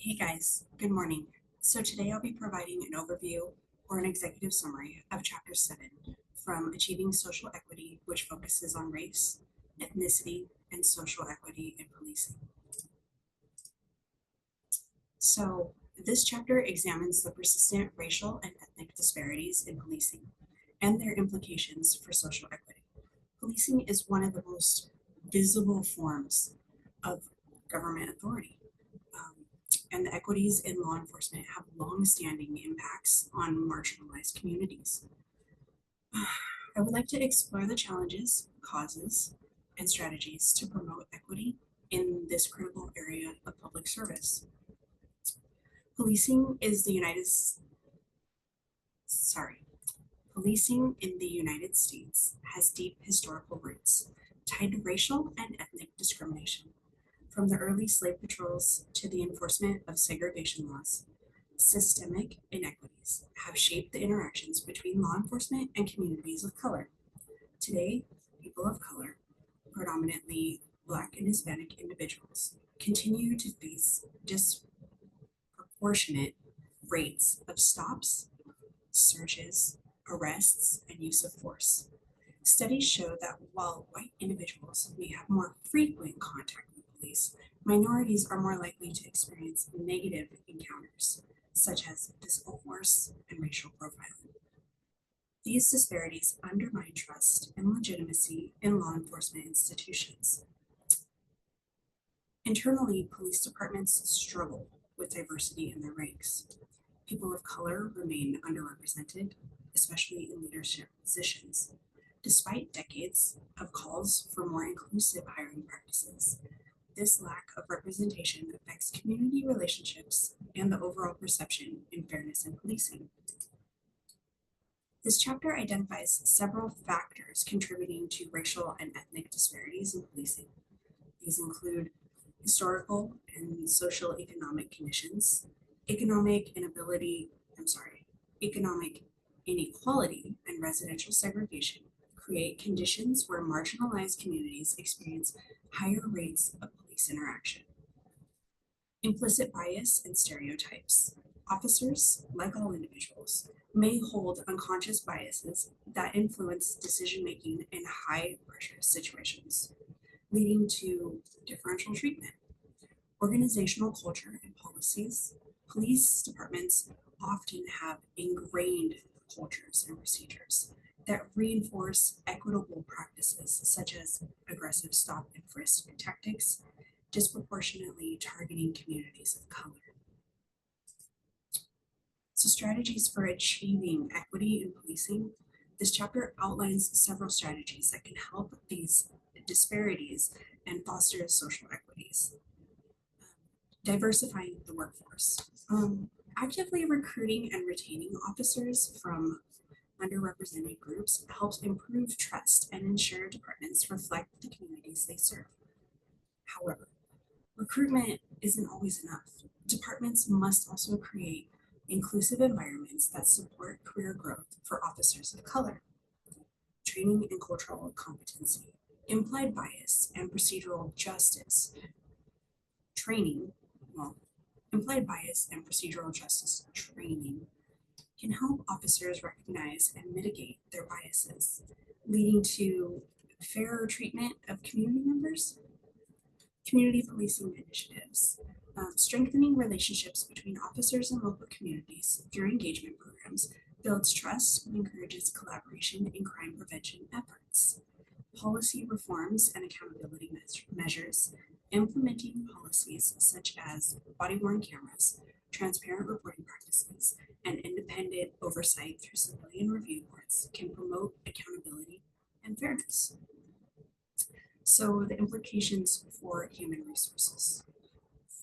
Hey guys, good morning. So today I'll be providing an overview or an executive summary of Chapter 7 from Achieving Social Equity, which focuses on race, ethnicity, and social equity in policing. So this chapter examines the persistent racial and ethnic disparities in policing and their implications for social equity. Policing is one of the most visible forms of government authority. Um, and the equities in law enforcement have long-standing impacts on marginalized communities. I would like to explore the challenges, causes, and strategies to promote equity in this critical area of public service. Policing is the United sorry, Policing in the United States has deep historical roots tied to racial and ethnic discrimination. From the early slave patrols to the enforcement of segregation laws, systemic inequities have shaped the interactions between law enforcement and communities of color. Today, people of color, predominantly Black and Hispanic individuals, continue to face disproportionate rates of stops, searches, arrests, and use of force. Studies show that while white individuals may have more frequent contact with police, minorities are more likely to experience negative encounters, such as physical force and racial profiling. These disparities undermine trust and legitimacy in law enforcement institutions. Internally, police departments struggle with diversity in their ranks. People of color remain underrepresented, especially in leadership positions, despite decades of calls for more inclusive hiring practices. This lack of representation affects community relationships and the overall perception in fairness in policing. This chapter identifies several factors contributing to racial and ethnic disparities in policing. These include historical and social economic conditions, economic inability, economic inequality and residential segregation create conditions where marginalized communities experience higher rates of police interaction. Implicit bias and stereotypes. Officers, like all individuals, may hold unconscious biases that influence decision making in high pressure situations, leading to differential treatment. Organizational culture and policies. Police departments often have ingrained cultures and procedures that reinforce equitable practices such as aggressive stop and frisk tactics, disproportionately targeting communities of color. So, strategies for achieving equity in policing. This chapter outlines several strategies that can help these disparities and foster social equities. Diversifying the workforce. Actively recruiting and retaining officers from underrepresented groups helps improve trust and ensure departments reflect the communities they serve. However, recruitment isn't always enough. Departments must also create inclusive environments that support career growth for officers of color. Training and cultural competency, implied bias, and procedural justice training, well, implied bias and procedural justice training can help officers recognize and mitigate their biases, leading to fairer treatment of community members. Community policing initiatives, strengthening relationships between officers and local communities through engagement programs builds trust and encourages collaboration in crime prevention efforts. Policy reforms and accountability measures, implementing policies such as body-worn cameras, transparent reporting practices, and independent oversight through civilian review boards can promote accountability and fairness. So the implications for human resources.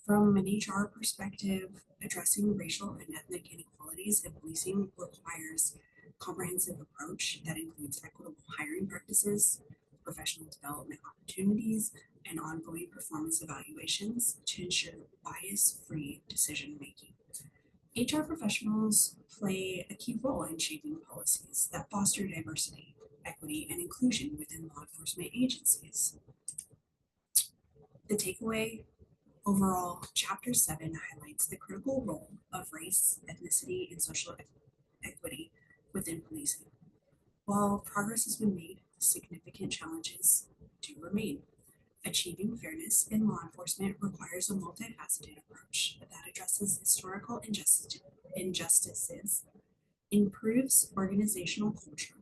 From an HR perspective, addressing racial and ethnic inequalities in policing requires a comprehensive approach that includes equitable hiring practices, professional development opportunities, and ongoing performance evaluations to ensure bias-free decision-making. HR professionals play a key role in shaping policies that foster diversity, equity, and inclusion within law enforcement agencies. The takeaway: Overall, Chapter 7 highlights the critical role of race, ethnicity, and social equity within policing. While progress has been made, significant challenges do remain. Achieving fairness in law enforcement requires a multifaceted approach that addresses historical injustices, improves organizational culture,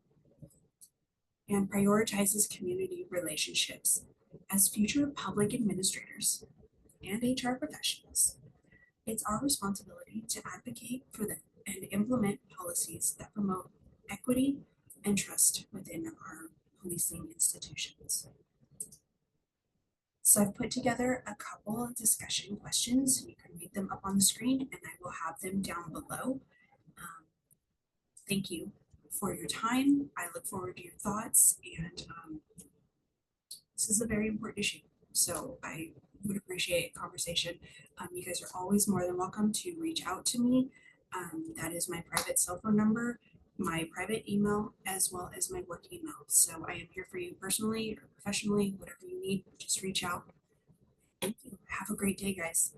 and prioritizes community relationships. As future public administrators and HR professionals, it's our responsibility to advocate for them and implement policies that promote equity and trust within our policing institutions. So I've put together a couple of discussion questions. You can read them up on the screen and I will have them down below. Thank you for your time. I look forward to your thoughts and this is a very important issue. So I would appreciate a conversation. You guys are always more than welcome to reach out to me. That is my private cell phone number, my private email, as well as my work email. So I am here for you personally or professionally, whatever you need, just reach out. Thank you. Have a great day, guys.